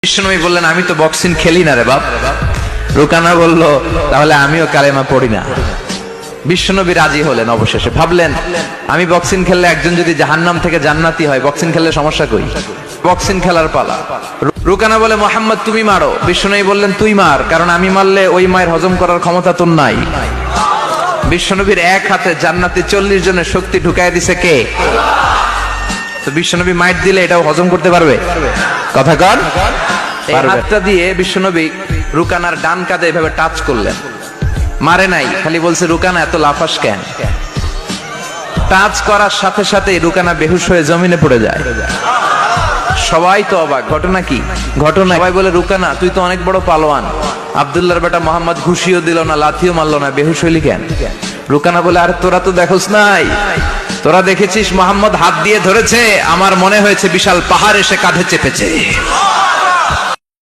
বিশ্বনবী বললেন, আমি তো বক্সিং খেলি না রে বাপ। রুকানা বলল, তাহলে আমিও কালেমা পড়ি না। বিশ্বনবী রাজি হলেন। অবশেষে ভাবলেন, আমি বক্সিং খেললে একজন যদি জাহান্নাম থেকে জান্নাতি হয়, বক্সিং খেললে সমস্যা কই? বক্সিং খেলার পালা। রুকানা বলে, মোহাম্মদ তুমি মারো। বিশ্বনবী বললেন, তুই মার, কারণ আমি মারলে ওই মায়ের হজম করার ক্ষমতা তোর নাই। বিশ্বনবীর এক হাতে জান্নাতি 40 জনের শক্তি ঢুকায় দিছে কে? তো বিশ্বনবী মাইট দিলে এটাও হজম করতে পারবে? কথা কর। এই হাতটা দিয়ে বিশ্বনবী রুকানার ডান কাঁধে এভাবে টাচ করলেন। মারে নাই, খালি বলছে, রুকানা এত লাফাস কেন? টাচ করার সাথে সাথে রুকানা বেহুশ হয়ে জমিনে পড়ে যায়। সবাই তো অবাক। ঘটনা কি? ঘটনা সবাই বলে, রুকানা তুই তো অনেক বড় পালোয়ান, আব্দুল্লাহর বেটা মোহাম্মদ ঘুষিও দিল না, লাথিও মারলো না, বেহুশ হইলি কেন? রুকানা বলে, আর তোরা তো দেখোস নাই, তোরা দেখেছিস মোহাম্মদ হাত দিয়ে ধরেছে, আমার মনে হয়েছে বিশাল পাহাড় এসে কাঁধে চেপেছে।